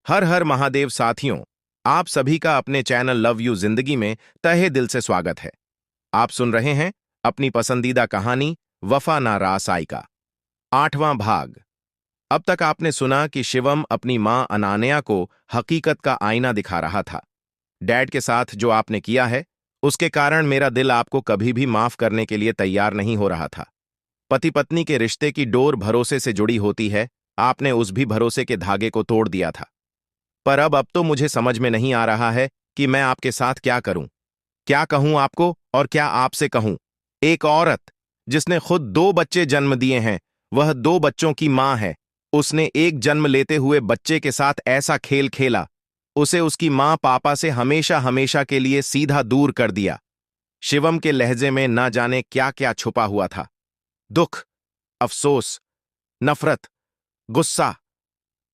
हर हर महादेव साथियों, आप सभी का अपने चैनल लव यू जिंदगी में तहे दिल से स्वागत है। आप सुन रहे हैं अपनी पसंदीदा कहानी वफा ना रास आई का 8वां भाग। अब तक आपने सुना कि शिवम अपनी मां अनान्या को हकीकत का आईना दिखा रहा था। डैड के साथ जो आपने किया है, उसके कारण मेरा दिल आपको कभी भी माफ करने के लिए तैयार नहीं हो रहा था। पति पत्नी के रिश्ते की डोर भरोसे से जुड़ी होती है, आपने उस भी भरोसे के धागे को तोड़ दिया था। पर अब तो मुझे समझ में नहीं आ रहा है कि मैं आपके साथ क्या करूं, क्या कहूं आपको और क्या आपसे कहूं। एक औरत जिसने खुद 2 बच्चे जन्म दिए हैं, वह 2 बच्चों की मां है, उसने एक जन्म लेते हुए बच्चे के साथ ऐसा खेल खेला, उसे उसकी मां पापा से हमेशा हमेशा के लिए सीधा दूर कर दिया। शिवम के लहजे में ना जाने क्या क्या छुपा हुआ था। दुख, अफसोस, नफरत, गुस्सा।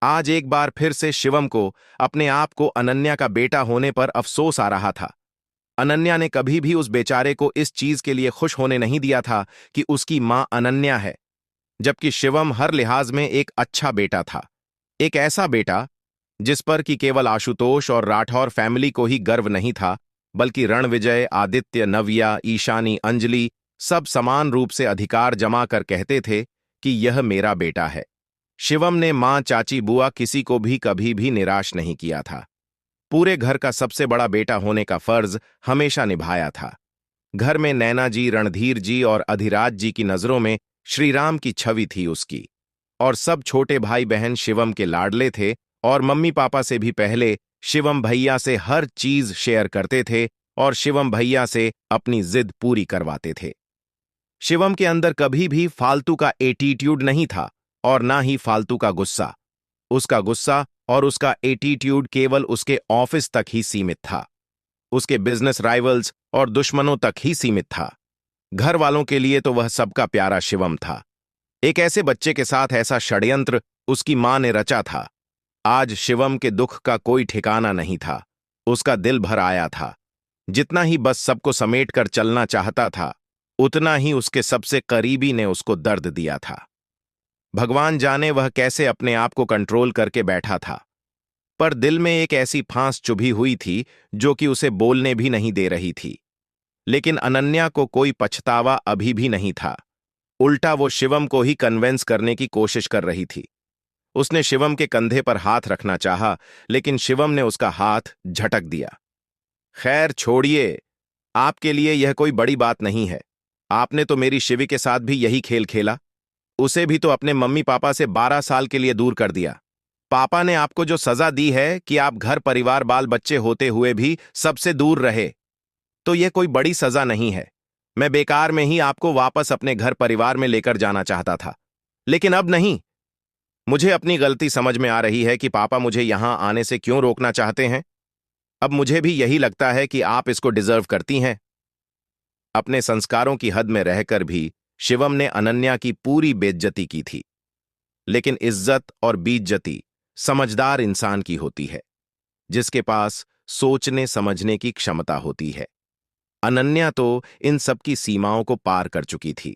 आज एक बार फिर से शिवम को अपने आप को अनन्या का बेटा होने पर अफसोस आ रहा था। अनन्या ने कभी भी उस बेचारे को इस चीज के लिए खुश होने नहीं दिया था कि उसकी मां अनन्या है, जबकि शिवम हर लिहाज में एक अच्छा बेटा था। एक ऐसा बेटा जिस पर कि केवल आशुतोष और राठौर फैमिली को ही गर्व नहीं था, बल्कि रणविजय, आदित्य, नव्या, ईशानी, अंजलि सब समान रूप से अधिकार जमा कर कहते थे कि यह मेरा बेटा है। शिवम ने मां, चाची, बुआ किसी को भी कभी भी निराश नहीं किया था। पूरे घर का सबसे बड़ा बेटा होने का फर्ज हमेशा निभाया था। घर में नैना जी, रणधीर जी और अधिराज जी की नजरों में श्रीराम की छवि थी उसकी। और सब छोटे भाई बहन शिवम के लाडले थे और मम्मी पापा से भी पहले शिवम भैया से हर चीज शेयर करते थे और शिवम भैया से अपनी जिद पूरी करवाते थे। शिवम के अंदर कभी भी फालतू का एटीट्यूड नहीं था और ना ही फालतू का गुस्सा। उसका गुस्सा और उसका एटीट्यूड केवल उसके ऑफिस तक ही सीमित था, उसके बिजनेस राइवल्स और दुश्मनों तक ही सीमित था। घर वालों के लिए तो वह सबका प्यारा शिवम था। एक ऐसे बच्चे के साथ ऐसा षड्यंत्र उसकी मां ने रचा था। आज शिवम के दुख का कोई ठिकाना नहीं था। उसका दिल भर आया था। जितना ही बस सबको समेट कर चलना चाहता था, उतना ही उसके सबसे करीबी ने उसको दर्द दिया था। भगवान जाने वह कैसे अपने आप को कंट्रोल करके बैठा था, पर दिल में एक ऐसी फांस चुभी हुई थी जो कि उसे बोलने भी नहीं दे रही थी। लेकिन अनन्या को कोई पछतावा अभी भी नहीं था। उल्टा वो शिवम को ही कन्वेंस करने की कोशिश कर रही थी। उसने शिवम के कंधे पर हाथ रखना चाहा, लेकिन शिवम ने उसका हाथ झटक दिया। खैर छोड़िए, आपके लिए यह कोई बड़ी बात नहीं है। आपने तो मेरी शिवी के साथ भी यही खेल खेला। उसे भी तो अपने मम्मी पापा से 12 साल के लिए दूर कर दिया। पापा ने आपको जो सजा दी है कि आप घर परिवार बाल बच्चे होते हुए भी सबसे दूर रहे, तो यह कोई बड़ी सजा नहीं है। मैं बेकार में ही आपको वापस अपने घर परिवार में लेकर जाना चाहता था, लेकिन अब नहीं। मुझे अपनी गलती समझ में आ रही है कि पापा मुझे यहां आने से क्यों रोकना चाहते हैं। अब मुझे भी यही लगता है कि आप इसको डिजर्व करती हैं। अपने संस्कारों की हद में रहकर भी शिवम ने अनन्या की पूरी बेइज्जती की थी। लेकिन इज्जत और बेइज्जती समझदार इंसान की होती है, जिसके पास सोचने समझने की क्षमता होती है। अनन्या तो इन सब की सीमाओं को पार कर चुकी थी।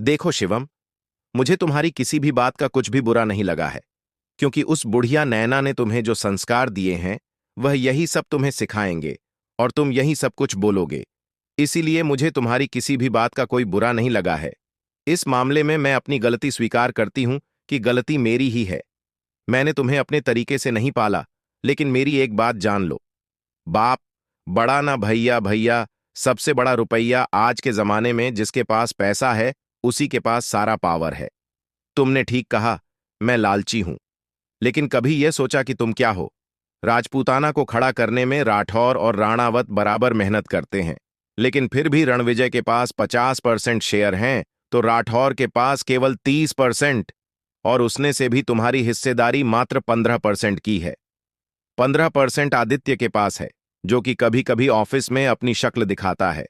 देखो शिवम, मुझे तुम्हारी किसी भी बात का कुछ भी बुरा नहीं लगा है, क्योंकि उस बुढ़िया नैना ने तुम्हें जो संस्कार दिए हैं, वह यही सब तुम्हें सिखाएंगे और तुम यही सब कुछ बोलोगे। इसीलिए मुझे तुम्हारी किसी भी बात का कोई बुरा नहीं लगा है। इस मामले में मैं अपनी गलती स्वीकार करती हूं कि गलती मेरी ही है। मैंने तुम्हें अपने तरीके से नहीं पाला, लेकिन मेरी एक बात जान लो, बाप बड़ा ना भैया, भैया सबसे बड़ा रुपया आज के जमाने में जिसके पास पैसा है, उसी के पास सारा पावर है। तुमने ठीक कहा, मैं लालची हूं, लेकिन कभी यह सोचा कि तुम क्या हो। राजपूताना को खड़ा करने में राठौर और राणावत बराबर मेहनत करते हैं, लेकिन फिर भी रणविजय के पास 50% शेयर हैं, तो राठौर के पास केवल 30%, और उसने से भी तुम्हारी हिस्सेदारी मात्र 15% की है। 15% आदित्य के पास है, जो कि कभी कभी ऑफिस में अपनी शक्ल दिखाता है।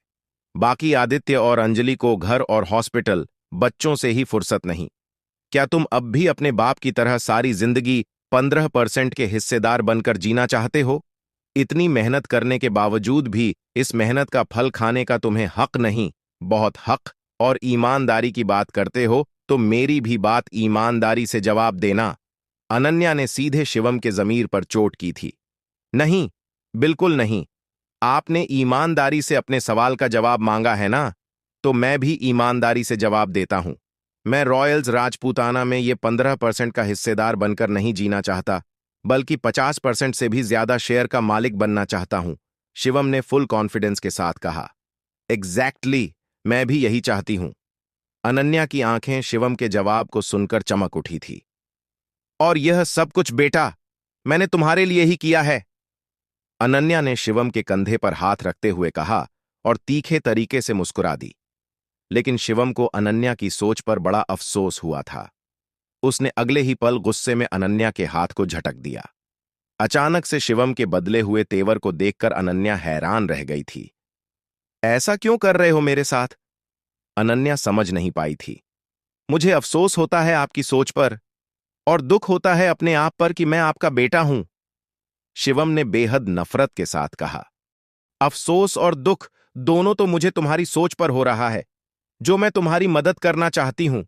बाकी आदित्य और अंजलि को घर और हॉस्पिटल, बच्चों से ही फुर्सत नहीं। क्या तुम अब भी अपने बाप की तरह सारी जिंदगी 15% के हिस्सेदार बनकर जीना चाहते हो? इतनी मेहनत करने के बावजूद भी इस मेहनत का फल खाने का तुम्हें हक नहीं? बहुत हक और ईमानदारी की बात करते हो तो मेरी भी बात ईमानदारी से जवाब देना। अनन्या ने सीधे शिवम के जमीर पर चोट की थी। नहीं, बिल्कुल नहीं। आपने ईमानदारी से अपने सवाल का जवाब मांगा है ना, तो मैं भी ईमानदारी से जवाब देता हूं। मैं रॉयल्स राजपूताना में ये 15% का हिस्सेदार बनकर नहीं जीना चाहता, बल्कि 50% से भी ज्यादा शेयर का मालिक बनना चाहता हूं, शिवम ने फुल कॉन्फिडेंस के साथ कहा। एग्जैक्टली, मैं भी यही चाहती हूं। अनन्या की आंखें शिवम के जवाब को सुनकर चमक उठी थी। और यह सब कुछ बेटा, मैंने तुम्हारे लिए ही किया है। अनन्या ने शिवम के कंधे पर हाथ रखते हुए कहा और तीखे तरीके से मुस्कुरा दी। लेकिन शिवम को अनन्या की सोच पर बड़ा अफसोस हुआ था। उसने अगले ही पल गुस्से में अनन्या के हाथ को झटक दिया। अचानक से शिवम के बदले हुए तेवर को देखकर अनन्या हैरान रह गई थी। ऐसा क्यों कर रहे हो मेरे साथ? अनन्या समझ नहीं पाई थी। मुझे अफसोस होता है आपकी सोच पर, और दुख होता है अपने आप पर कि मैं आपका बेटा हूं, शिवम ने बेहद नफरत के साथ कहा। अफसोस और दुख दोनों तो मुझे तुम्हारी सोच पर हो रहा है। जो मैं तुम्हारी मदद करना चाहती हूं,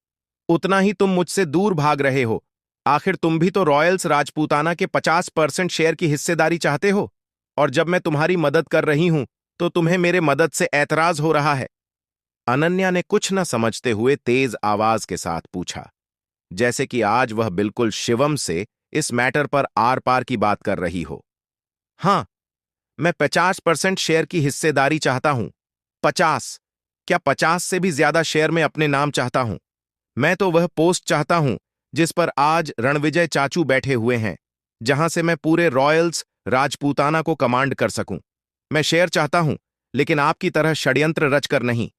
उतना ही तुम मुझसे दूर भाग रहे हो। आखिर तुम भी तो रॉयल्स राजपूताना के 50% शेयर की हिस्सेदारी चाहते हो, और जब मैं तुम्हारी मदद कर रही हूं तो तुम्हें मेरे मदद से ऐतराज हो रहा है। अनन्या ने कुछ न समझते हुए तेज आवाज के साथ पूछा, जैसे कि आज वह बिल्कुल शिवम से इस मैटर पर आर पार की बात कर रही हो। हां, मैं 50% शेयर की हिस्सेदारी चाहता हूं। 50? क्या 50 से भी ज्यादा शेयर में अपने नाम चाहता हूं? मैं तो वह पोस्ट चाहता हूं जिस पर आज रणविजय चाचू बैठे हुए हैं, जहां से मैं पूरे रॉयल्स राजपूताना को कमांड कर सकूं। मैं शेयर चाहता हूं, लेकिन आपकी तरह षड्यंत्र रचकर नहीं।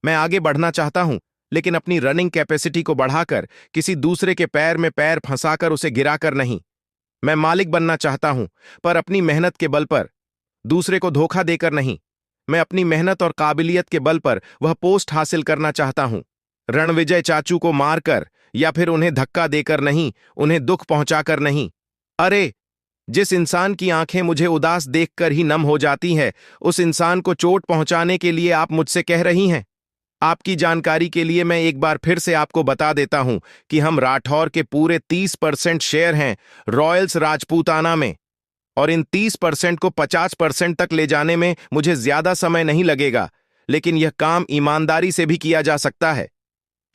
मैं आगे बढ़ना चाहता हूं, लेकिन अपनी रनिंग कैपेसिटी को बढ़ाकर, किसी दूसरे के पैर में पैर फंसाकर उसे गिराकर नहीं। मैं मालिक बनना चाहता हूं, पर अपनी मेहनत के बल पर, दूसरे को धोखा देकर नहीं। मैं अपनी मेहनत और काबिलियत के बल पर वह पोस्ट हासिल करना चाहता हूं। रणविजय चाचू को मारकर या फिर उन्हें धक्का देकर नहीं, उन्हें दुख पहुंचाकर नहीं। अरे, जिस इंसान की आंखें मुझे उदास देखकर ही नम हो जाती है, उस इंसान को चोट पहुंचाने के लिए आप मुझसे कह रही हैं? आपकी जानकारी के लिए मैं एक बार फिर से आपको बता देता हूं कि हम राठौर के पूरे 30% शेयर हैं रॉयल्स राजपूताना में, और इन 30% को 50% तक ले जाने में मुझे ज्यादा समय नहीं लगेगा, लेकिन यह काम ईमानदारी से भी किया जा सकता है।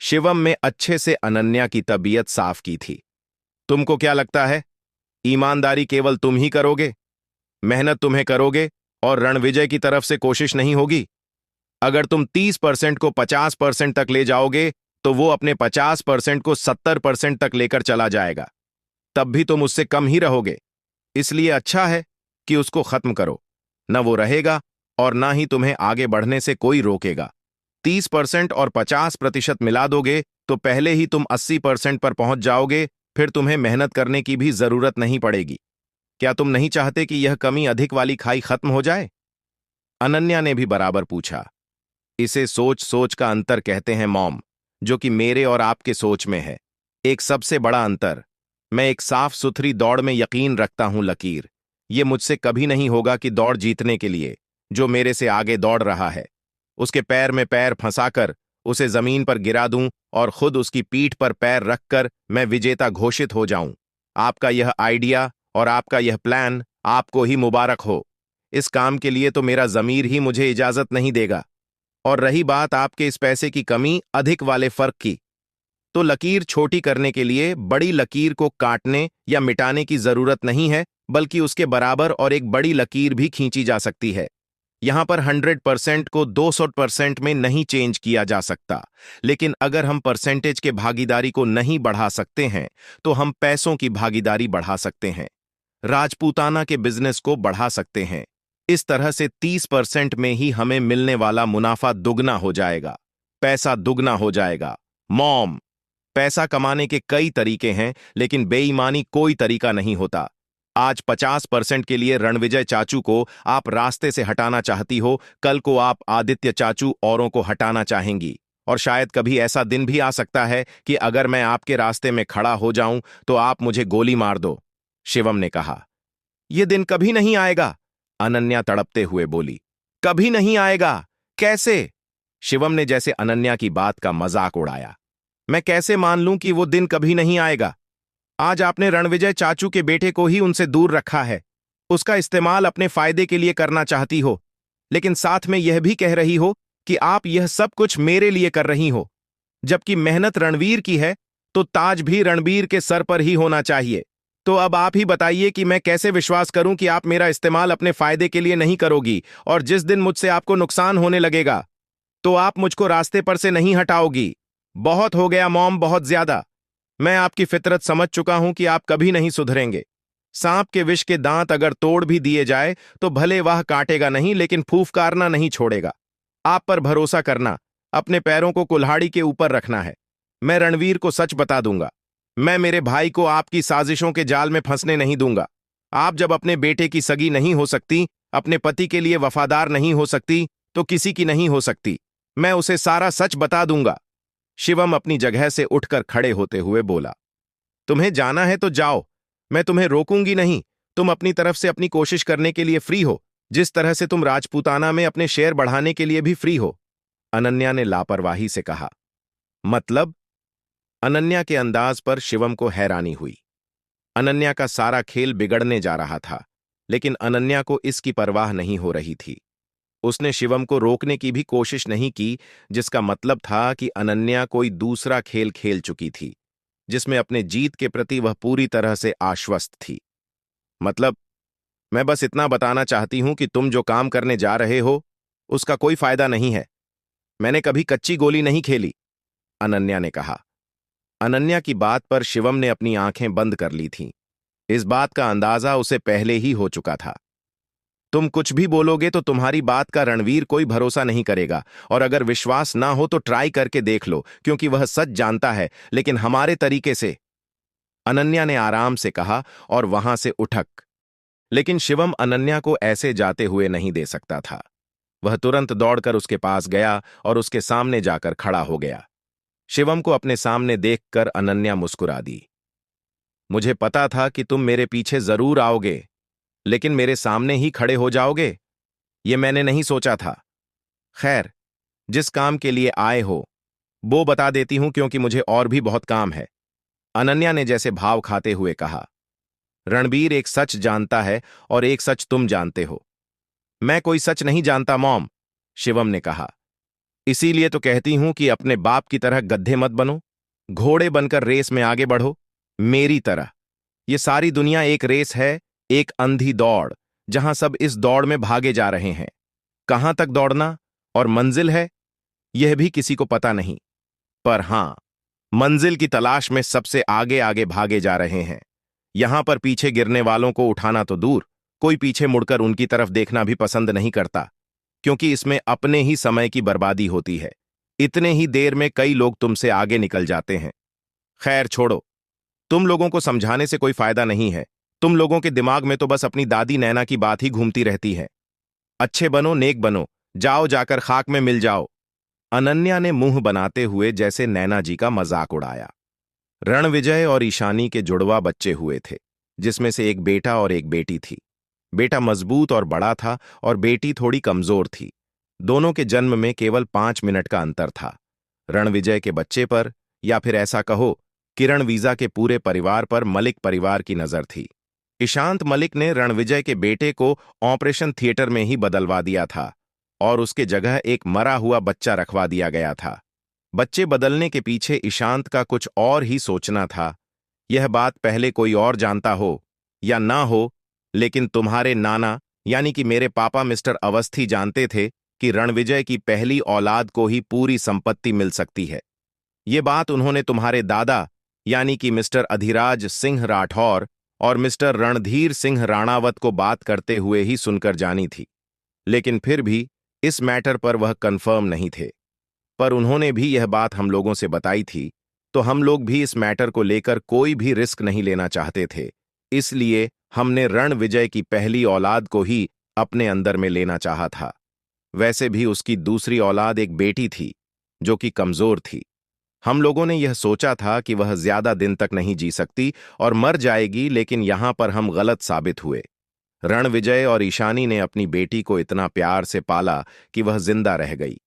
शिवम में अच्छे से अनन्या की तबीयत साफ की थी। तुमको क्या लगता है, ईमानदारी केवल तुम ही करोगे? मेहनत तुम्हें करोगे और रणविजय की तरफ से कोशिश नहीं होगी? अगर तुम 30% को 50% तक ले जाओगे, तो वो अपने 50% को 70% तक लेकर चला जाएगा। तब भी तुम उससे कम ही रहोगे। इसलिए अच्छा है कि उसको खत्म करो। न वो रहेगा और ना ही तुम्हें आगे बढ़ने से कोई रोकेगा। 30% और 50% मिला दोगे तो पहले ही तुम 80% पर पहुंच जाओगे, फिर तुम्हें मेहनत करने की भी जरूरत नहीं पड़ेगी। क्या तुम नहीं चाहते कि यह कमी अधिक वाली खाई खत्म हो जाए? अनन्या ने भी बराबर पूछा। इसे सोच सोच का अंतर कहते हैं मॉम, जो कि मेरे और आपके सोच में है। एक सबसे बड़ा अंतर, मैं एक साफ सुथरी दौड़ में यकीन रखता हूं लकीर। ये मुझसे कभी नहीं होगा कि दौड़ जीतने के लिए जो मेरे से आगे दौड़ रहा है, उसके पैर में पैर फंसाकर उसे जमीन पर गिरा दूं और खुद उसकी पीठ पर पैर रखकर मैं विजेता घोषित हो जाऊं। आपका यह आइडिया और आपका यह प्लान आपको ही मुबारक हो। इस काम के लिए तो मेरा जमीर ही मुझे इजाजत नहीं देगा। और रही बात आपके इस पैसे की कमी अधिक वाले फर्क की, तो लकीर छोटी करने के लिए बड़ी लकीर को काटने या मिटाने की जरूरत नहीं है, बल्कि उसके बराबर और एक बड़ी लकीर भी खींची जा सकती है। यहां पर 100% को 200% में नहीं चेंज किया जा सकता, लेकिन अगर हम परसेंटेज के भागीदारी को नहीं बढ़ा सकते हैं, तो हम पैसों की भागीदारी बढ़ा सकते हैं, राजपूताना के बिजनेस को बढ़ा सकते हैं। इस तरह से 30% में ही हमें मिलने वाला मुनाफा दुगना हो जाएगा, पैसा दुगना हो जाएगा। मॉम, पैसा कमाने के कई तरीके हैं, लेकिन बेईमानी कोई तरीका नहीं होता। आज 50% के लिए रणविजय चाचू को आप रास्ते से हटाना चाहती हो, कल को आप आदित्य चाचू औरों को हटाना चाहेंगी, और शायद कभी ऐसा दिन भी आ सकता है कि अगर मैं आपके रास्ते में खड़ा हो जाऊं तो आप मुझे गोली मार दो, शिवम ने कहा। यह दिन कभी नहीं आएगा, अनन्या तड़पते हुए बोली। कभी नहीं आएगा? कैसे? शिवम ने जैसे अनन्या की बात का मजाक उड़ाया। मैं कैसे मान लूं कि वो दिन कभी नहीं आएगा? आज आपने रणविजय चाचू के बेटे को ही उनसे दूर रखा है। उसका इस्तेमाल अपने फायदे के लिए करना चाहती हो, लेकिन साथ में यह भी कह रही हो कि आप यह सब कुछ मेरे लिए कर रही हो। जबकि मेहनत रणवीर की है, तो ताज भी रणबीर के सर पर ही होना चाहिए। तो अब आप ही बताइए कि मैं कैसे विश्वास करूं कि आप मेरा इस्तेमाल अपने फायदे के लिए नहीं करोगी, और जिस दिन मुझसे आपको नुकसान होने लगेगा तो आप मुझको रास्ते पर से नहीं हटाओगी। बहुत हो गया मॉम, बहुत ज्यादा। मैं आपकी फितरत समझ चुका हूं कि आप कभी नहीं सुधरेंगे। सांप के विष के दांत अगर तोड़ भी दिए जाए तो भले वह काटेगा नहीं, लेकिन फूफकारना नहीं छोड़ेगा। आप पर भरोसा करना, अपने पैरों को कुल्हाड़ी के ऊपर रखना है। मैं रणवीर को सच बता दूंगा। मैं मेरे भाई को आपकी साजिशों के जाल में फंसने नहीं दूंगा। आप जब अपने बेटे की सगी नहीं हो सकती, अपने पति के लिए वफादार नहीं हो सकती, तो किसी की नहीं हो सकती। मैं उसे सारा सच बता दूंगा। शिवम अपनी जगह से उठकर खड़े होते हुए बोला, तुम्हें जाना है तो जाओ, मैं तुम्हें रोकूंगी नहीं। तुम अपनी तरफ से अपनी कोशिश करने के लिए फ्री हो, जिस तरह से तुम राजपूताना में अपने शेयर बढ़ाने के लिए भी फ्री हो। अनन्या ने लापरवाही से कहा। मतलब? अनन्या के अंदाज पर शिवम को हैरानी हुई। अनन्या का सारा खेल बिगड़ने जा रहा था, लेकिन अनन्या को इसकी परवाह नहीं हो रही थी। उसने शिवम को रोकने की भी कोशिश नहीं की, जिसका मतलब था कि अनन्या कोई दूसरा खेल खेल चुकी थी, जिसमें अपने जीत के प्रति वह पूरी तरह से आश्वस्त थी। मतलब, मैं बस इतना बताना चाहती हूं कि तुम जो काम करने जा रहे हो उसका कोई फायदा नहीं है। मैंने कभी कच्ची गोली नहीं खेली, अनन्या ने कहा। अनन्या की बात पर शिवम ने अपनी आंखें बंद कर ली थीं। इस बात का अंदाजा उसे पहले ही हो चुका था। तुम कुछ भी बोलोगे तो तुम्हारी बात का रणवीर कोई भरोसा नहीं करेगा, और अगर विश्वास ना हो तो ट्राई करके देख लो, क्योंकि वह सच जानता है, लेकिन हमारे तरीके से। अनन्या ने आराम से कहा और वहां से उठक। लेकिन शिवम अनन्या को ऐसे जाते हुए नहीं दे सकता था। वह तुरंत दौड़कर उसके पास गया और उसके सामने जाकर खड़ा हो गया। शिवम को अपने सामने देखकर अनन्या मुस्कुरा दी। मुझे पता था कि तुम मेरे पीछे जरूर आओगे, लेकिन मेरे सामने ही खड़े हो जाओगे, ये मैंने नहीं सोचा था। खैर, जिस काम के लिए आए हो वो बता देती हूं, क्योंकि मुझे और भी बहुत काम है, अनन्या ने जैसे भाव खाते हुए कहा। रणबीर एक सच जानता है और एक सच तुम जानते हो। मैं कोई सच नहीं जानता मॉम, शिवम ने कहा। इसीलिए तो कहती हूं कि अपने बाप की तरह गधे मत बनो, घोड़े बनकर रेस में आगे बढ़ो, मेरी तरह। ये सारी दुनिया एक रेस है, एक अंधी दौड़, जहां सब इस दौड़ में भागे जा रहे हैं। कहां तक दौड़ना और मंजिल है, यह भी किसी को पता नहीं। पर हां, मंजिल की तलाश में सबसे आगे आगे भागे जा रहे हैं। यहां पर पीछे गिरने वालों को उठाना तो दूर, कोई पीछे मुड़कर उनकी तरफ देखना भी पसंद नहीं करता, क्योंकि इसमें अपने ही समय की बर्बादी होती है। इतने ही देर में कई लोग तुमसे आगे निकल जाते हैं। खैर छोड़ो, तुम लोगों को समझाने से कोई फायदा नहीं है। तुम लोगों के दिमाग में तो बस अपनी दादी नैना की बात ही घूमती रहती है। अच्छे बनो, नेक बनो, जाओ जाकर खाक में मिल जाओ। अनन्या ने मुंह बनाते हुए जैसे नैना जी का मजाक उड़ाया। रणविजय और ईशानी के जुड़वा बच्चे हुए थे, जिसमें से एक बेटा और एक बेटी थी। बेटा मजबूत और बड़ा था और बेटी थोड़ी कमजोर थी। दोनों के जन्म में केवल 5 मिनट का अंतर था। रणविजय के बच्चे पर, या फिर ऐसा कहो, किरण वीजा के पूरे परिवार पर मलिक परिवार की नजर थी। ईशांत मलिक ने रणविजय के बेटे को ऑपरेशन थिएटर में ही बदलवा दिया था और उसके जगह एक मरा हुआ बच्चा रखवा दिया गया था। बच्चे बदलने के पीछे ईशांत का कुछ और ही सोचना था। यह बात पहले कोई और जानता हो या ना हो, लेकिन तुम्हारे नाना यानी कि मेरे पापा मिस्टर अवस्थी जानते थे कि रणविजय की पहली औलाद को ही पूरी संपत्ति मिल सकती है। ये बात उन्होंने तुम्हारे दादा यानी कि मिस्टर अधिराज सिंह राठौर और मिस्टर रणधीर सिंह राणावत को बात करते हुए ही सुनकर जानी थी। लेकिन फिर भी इस मैटर पर वह कंफर्म नहीं थे। पर उन्होंने भी यह बात हम लोगों से बताई थी, तो हम लोग भी इस मैटर को लेकर कोई भी रिस्क नहीं लेना चाहते थे। इसलिए हमने रणविजय की पहली औलाद को ही अपने अंदर में लेना चाहा था। वैसे भी उसकी दूसरी औलाद एक बेटी थी, जो कि कमजोर थी। हम लोगों ने यह सोचा था कि वह ज्यादा दिन तक नहीं जी सकती और मर जाएगी, लेकिन यहां पर हम गलत साबित हुए। रणविजय और ईशानी ने अपनी बेटी को इतना प्यार से पाला कि वह जिंदा रह गई।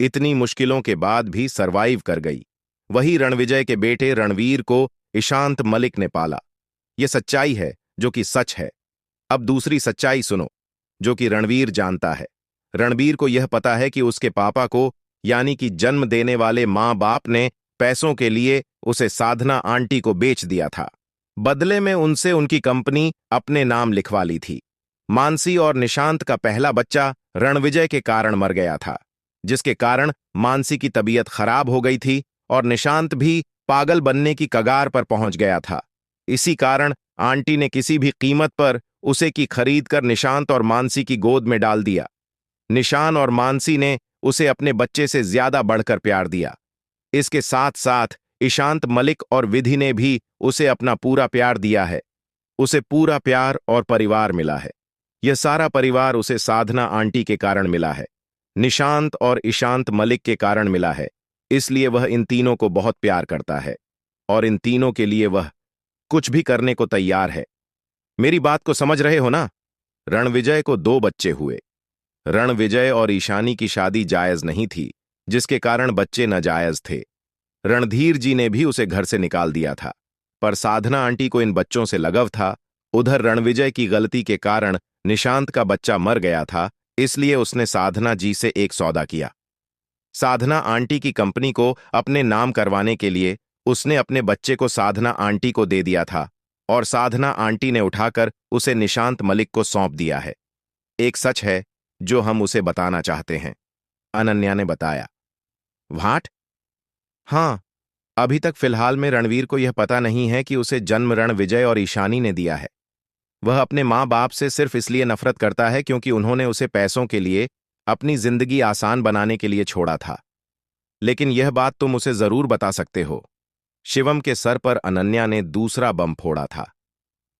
इतनी मुश्किलों के बाद भी सरवाइव कर गई। वही रणविजय के बेटे रणवीर को ईशांत मलिक ने पाला। यह सच्चाई है जो कि सच है। अब दूसरी सच्चाई सुनो, जो कि रणवीर जानता है। रणवीर को यह पता है कि उसके पापा को, यानी कि जन्म देने वाले माँ बाप ने पैसों के लिए उसे साधना आंटी को बेच दिया था। बदले में उनसे उनकी कंपनी अपने नाम लिखवा ली थी। मानसी और निशांत का पहला बच्चा रणविजय के कारण मर गया था, जिसके कारण मानसी की तबीयत खराब हो गई थी और निशांत भी पागल बनने की कगार पर पहुंच गया था। इसी कारण आंटी ने किसी भी कीमत पर उसे की खरीद कर निशांत और मानसी की गोद में डाल दिया। निशान और मानसी ने उसे अपने बच्चे से ज्यादा बढ़कर प्यार दिया। इसके साथ साथ ईशांत मलिक और विधि ने भी उसे अपना पूरा प्यार दिया है। उसे पूरा प्यार और परिवार मिला है। यह सारा परिवार उसे साधना आंटी के कारण मिला है, निशांत और ईशांत मलिक के कारण मिला है। इसलिए वह इन तीनों को बहुत प्यार करता है और इन तीनों के लिए वह कुछ भी करने को तैयार है। मेरी बात को समझ रहे हो ना? रणविजय को 2 बच्चे हुए। रणविजय और ईशानी की शादी जायज नहीं थी, जिसके कारण बच्चे नाजायज थे। रणधीर जी ने भी उसे घर से निकाल दिया था, पर साधना आंटी को इन बच्चों से लगव था। उधर रणविजय की गलती के कारण निशांत का बच्चा मर गया था, इसलिए उसने साधना जी से एक सौदा किया। साधना आंटी की कंपनी को अपने नाम करवाने के लिए उसने अपने बच्चे को साधना आंटी को दे दिया था और साधना आंटी ने उठाकर उसे निशांत मलिक को सौंप दिया है। एक सच है जो हम उसे बताना चाहते हैं, अनन्या ने बताया। व्हाट? हाँ, अभी तक फिलहाल में रणवीर को यह पता नहीं है कि उसे जन्म रणविजय और ईशानी ने दिया है। वह अपने माँ बाप से सिर्फ इसलिए नफरत करता है क्योंकि उन्होंने उसे पैसों के लिए, अपनी जिंदगी आसान बनाने के लिए छोड़ा था। लेकिन यह बात तुम उसे जरूर बता सकते हो। शिवम के सर पर अनन्या ने दूसरा बम फोड़ा था।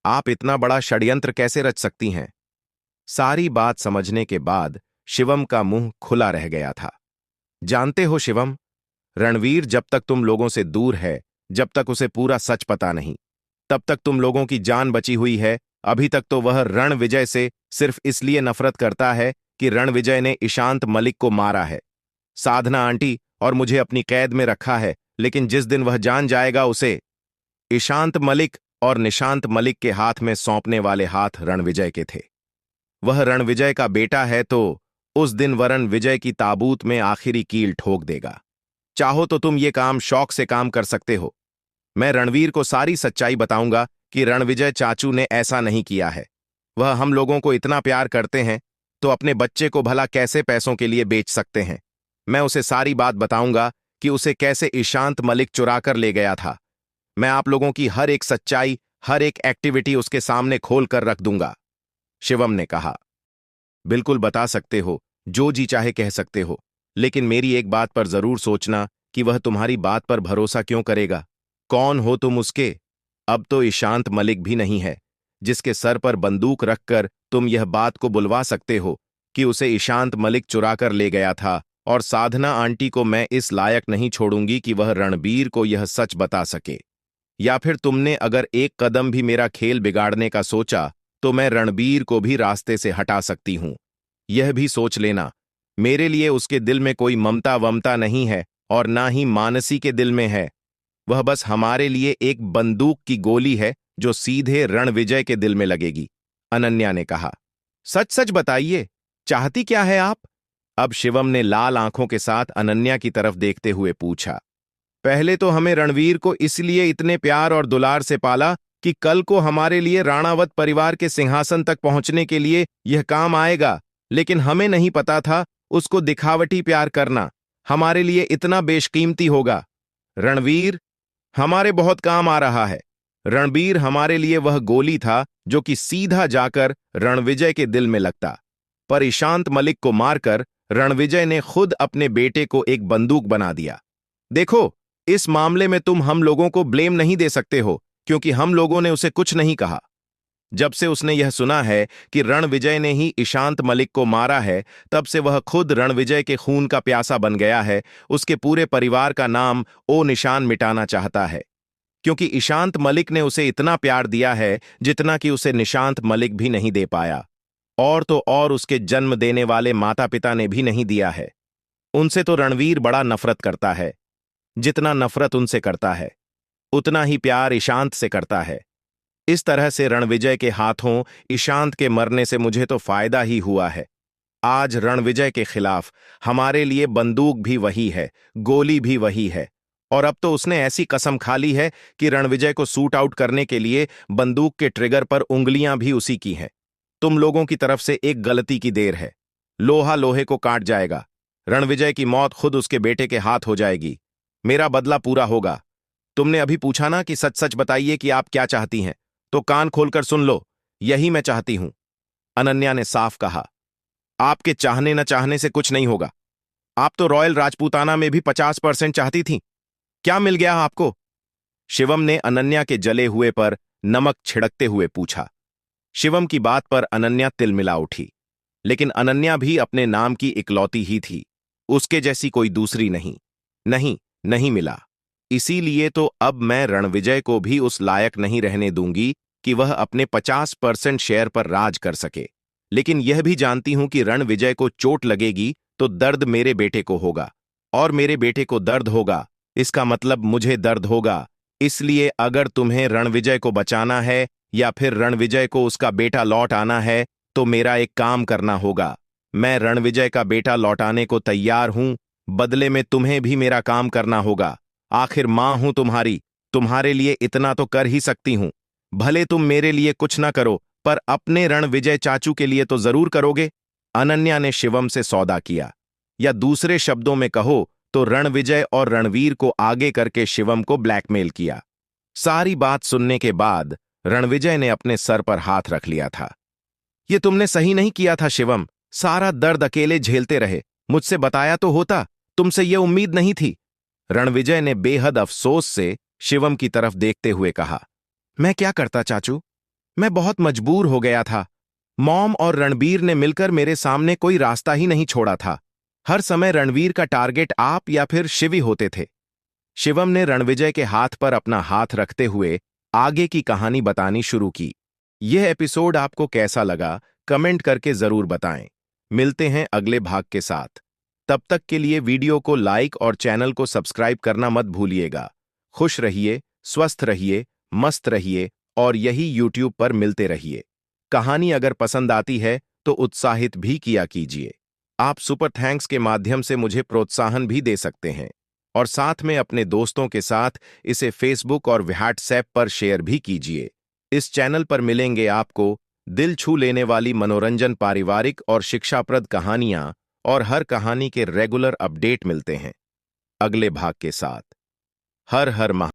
आप इतना बड़ा षड्यंत्र कैसे रच सकती हैं? सारी बात समझने के बाद शिवम का मुंह खुला रह गया था। जानते हो शिवम, रणवीर जब तक तुम लोगों से दूर है, जब तक उसे पूरा सच पता नहीं, तब तक तुम लोगों की जान बची हुई है। अभी तक तो वह रणविजय से सिर्फ इसलिए नफरत करता है कि रणविजय ने ईशांत मलिक को मारा है, साधना आंटी और मुझे अपनी कैद में रखा है। लेकिन जिस दिन वह जान जाएगा उसे, ईशांत मलिक और निशांत मलिक के हाथ में सौंपने वाले हाथ रणविजय के थे। वह रणविजय का बेटा है, तो उस दिन वरण विजय की ताबूत में आखिरी कील ठोक देगा। चाहो तो तुम ये काम शौक से काम कर सकते हो। मैं रणवीर को सारी सच्चाई बताऊंगा कि रणविजय चाचू ने ऐसा नहीं किया है। वह हम लोगों को इतना प्यार करते हैं तो अपने बच्चे को भला कैसे पैसों के लिए बेच सकते हैं। मैं उसे सारी बात बताऊंगा कि उसे कैसे ईशांत मलिक चुरा कर ले गया था। मैं आप लोगों की हर एक सच्चाई, हर एक एक्टिविटी उसके सामने खोल कर रख दूंगा, शिवम ने कहा। बिल्कुल बता सकते हो, जो जी चाहे कह सकते हो, लेकिन मेरी एक बात पर जरूर सोचना कि वह तुम्हारी बात पर भरोसा क्यों करेगा। कौन हो तुम उसके? अब तो ईशांत मलिक भी नहीं है, जिसके सर पर बंदूक रखकर तुम यह बात को बुलवा सकते हो कि उसे ईशांत मलिक चुरा कर ले गया था। और साधना आंटी को मैं इस लायक नहीं छोड़ूंगी कि वह रणबीर को यह सच बता सके। या फिर तुमने अगर एक कदम भी मेरा खेल बिगाड़ने का सोचा तो मैं रणबीर को भी रास्ते से हटा सकती हूं। यह भी सोच लेना, मेरे लिए उसके दिल में कोई ममता वमता नहीं है और ना ही मानसी के दिल में है। वह बस हमारे लिए एक बंदूक की गोली है जो सीधे रणविजय के दिल में लगेगी, अनन्या ने कहा। सच सच बताइए, चाहती क्या है आप? अब शिवम ने लाल आंखों के साथ अनन्या की तरफ देखते हुए पूछा। पहले तो हमें रणवीर को इसलिए इतने प्यार और दुलार से पाला कि कल को हमारे लिए राणावत परिवार के सिंहासन तक पहुंचने के लिए यह काम आएगा। लेकिन हमें नहीं पता था उसको दिखावटी प्यार करना हमारे लिए इतना बेशकीमती होगा। रणवीर हमारे बहुत काम आ रहा है। रणबीर हमारे लिए वह गोली था जो कि सीधा जाकर रणविजय के दिल में लगता, पर ईशांत मलिक को मारकर रणविजय ने खुद अपने बेटे को एक बंदूक बना दिया। देखो, इस मामले में तुम हम लोगों को ब्लेम नहीं दे सकते हो, क्योंकि हम लोगों ने उसे कुछ नहीं कहा। जब से उसने यह सुना है कि रणविजय ने ही ईशांत मलिक को मारा है, तब से वह खुद रणविजय के खून का प्यासा बन गया है। उसके पूरे परिवार का नाम ओ निशान मिटाना चाहता है, क्योंकि ईशांत मलिक ने उसे इतना प्यार दिया है जितना कि उसे निशांत मलिक भी नहीं दे पाया। और तो और उसके जन्म देने वाले माता पिता ने भी नहीं दिया है। उनसे तो रणवीर बड़ा नफरत करता है, जितना नफरत उनसे करता है। उतना ही प्यार ईशांत से करता है। इस तरह से रणविजय के हाथों ईशांत के मरने से मुझे तो फायदा ही हुआ है। आज रणविजय के खिलाफ हमारे लिए बंदूक भी वही है, गोली भी वही है, और अब तो उसने ऐसी कसम खा ली है कि रणविजय को सूट आउट करने के लिए बंदूक के ट्रिगर पर उंगलियां भी उसी की हैं। तुम लोगों की तरफ से एक गलती की देर है। लोहा लोहे को काट जाएगा। रणविजय की मौत खुद उसके बेटे के हाथ हो जाएगी। मेरा बदला पूरा होगा। तुमने अभी पूछा ना कि सच सच बताइए कि आप क्या चाहती हैं, तो कान खोलकर सुन लो। यही मैं चाहती हूं। अनन्या ने साफ कहा। आपके चाहने न चाहने से कुछ नहीं होगा। आप तो रॉयल राजपूताना में भी 50% चाहती थीं। क्या मिल गया आपको? शिवम ने अनन्या के जले हुए पर नमक छिड़कते हुए पूछा। शिवम की बात पर अनन्या तिलमिला उठी। लेकिन अनन्या भी अपने नाम की इकलौती ही थी। उसके जैसी कोई दूसरी नहीं। नहीं, नहीं मिला। इसीलिए तो अब मैं रणविजय को भी उस लायक नहीं रहने दूंगी कि वह अपने 50% शेयर पर राज कर सके। लेकिन यह भी जानती हूं कि रणविजय को चोट लगेगी तो दर्द मेरे बेटे को होगा, और मेरे बेटे को दर्द होगा, इसका मतलब मुझे दर्द होगा। इसलिए अगर तुम्हें रणविजय को बचाना है या फिर रणविजय को उसका बेटा लौट आना है, तो मेरा एक काम करना होगा। मैं रणविजय का बेटा लौटाने को तैयार हूं। बदले में तुम्हें भी मेरा काम करना होगा। आखिर मां हूं तुम्हारी, तुम्हारे लिए इतना तो कर ही सकती हूं। भले तुम मेरे लिए कुछ ना करो, पर अपने रणविजय चाचू के लिए तो जरूर करोगे। अनन्या ने शिवम से सौदा किया, या दूसरे शब्दों में कहो तो रणविजय और रणवीर को आगे करके शिवम को ब्लैकमेल किया। सारी बात सुनने के बाद रणविजय ने अपने सर पर हाथ रख लिया था। ये तुमने सही नहीं किया था शिवम। सारा दर्द अकेले झेलते रहे। मुझसे बताया तो होता। तुमसे यह उम्मीद नहीं थी। रणविजय ने बेहद अफसोस से शिवम की तरफ देखते हुए कहा। मैं क्या करता चाचू, मैं बहुत मजबूर हो गया था। मॉम और रणबीर ने मिलकर मेरे सामने कोई रास्ता ही नहीं छोड़ा था। हर समय रणवीर का टारगेट आप या फिर शिवी होते थे। शिवम ने रणविजय के हाथ पर अपना हाथ रखते हुए आगे की कहानी बतानी शुरू की। यह एपिसोड आपको कैसा लगा, कमेंट करके जरूर बताएं। मिलते हैं अगले भाग के साथ। तब तक के लिए वीडियो को लाइक और चैनल को सब्सक्राइब करना मत भूलिएगा। खुश रहिए, स्वस्थ रहिए, मस्त रहिए, और यही YouTube पर मिलते रहिए। कहानी अगर पसंद आती है तो उत्साहित भी किया कीजिए। आप सुपर थैंक्स के माध्यम से मुझे प्रोत्साहन भी दे सकते हैं, और साथ में अपने दोस्तों के साथ इसे फेसबुक और व्हाट्सएप पर शेयर भी कीजिए। इस चैनल पर मिलेंगे आपको दिल छू लेने वाली मनोरंजन, पारिवारिक और शिक्षाप्रद कहानियां, और हर कहानी के रेगुलर अपडेट मिलते हैं अगले भाग के साथ। हर हर महा